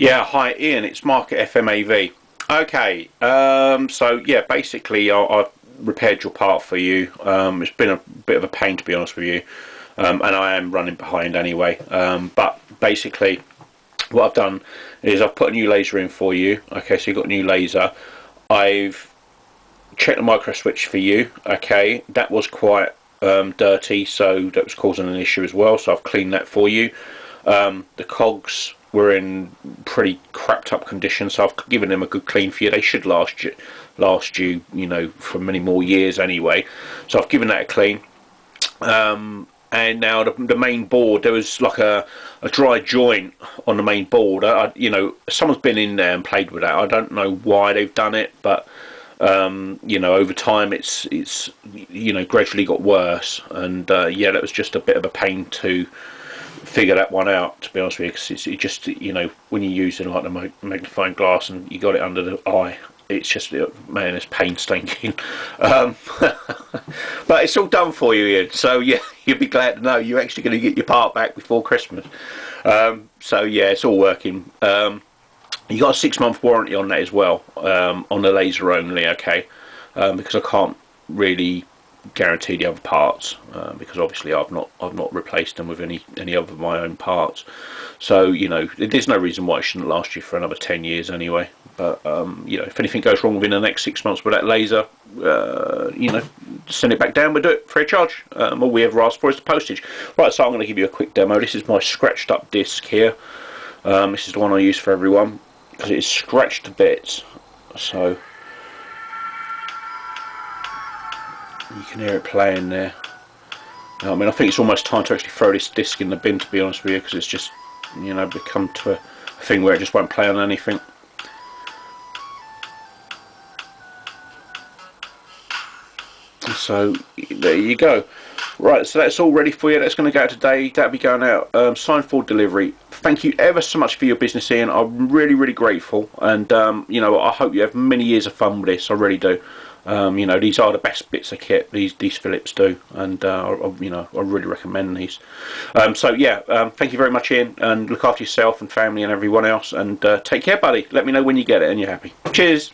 Yeah, hi Ian, it's Mark at FMAV. Okay, so yeah, basically I've repaired your part for you. It's been a bit of a pain, to be honest with you, and I am running behind anyway. But basically what I've done is I've put a new laser in for you. Okay, so you've got a new laser. I've checked the micro switch for you. Okay, that was quite dirty, so that was causing an issue as well, so I've cleaned that for you. The cogs were in pretty crapped up condition, so I've given them a good clean for you. They should last you, you know, for many more years anyway. So I've given that a clean. And now the main board, there was like a dry joint on the main board. You know, someone's been in there and played with that. I don't know why they've done it, but you know, over time it's you know, gradually got worse. And yeah, that was just a bit of a pain to figure that one out, to be honest with you, because it just, you know, when you're using like the magnifying glass and you got it under the eye, it's just, man, it's painstaking. But it's all done for you, Ian, so yeah, you'll be glad to know you're actually going to get your part back before Christmas. So yeah, it's all working. You got a 6-month warranty on that as well, on the laser only, okay, because I can't really guarantee the other parts, because obviously I've not replaced them with any other of my own parts. So, you know, there's no reason why it shouldn't last you for another 10 years anyway. But you know, if anything goes wrong within the next 6 months with that laser, you know, send it back down. We'll do it free of charge. All we ever ask for is the postage. Right, so I'm going to give you a quick demo. This is my scratched up disc here. This is the one I use for everyone because it is scratched to bits. So you can hear it playing there. I mean, I think it's almost time to actually throw this disc in the bin, to be honest with you, because it's just, you know, become to a thing where it just won't play on anything. So there you go. Right, so that's all ready for you. That's going to go out today. That'll be going out signed for delivery. Thank you ever so much for your business, Ian. I'm really, really grateful, and you know, I hope you have many years of fun with this. I really do. You know, these are the best bits of kit, these Philips do, and you know, I really recommend these. So yeah, thank you very much, Ian, and look after yourself and family and everyone else, and take care, buddy. Let me know when you get it and you're happy. Cheers.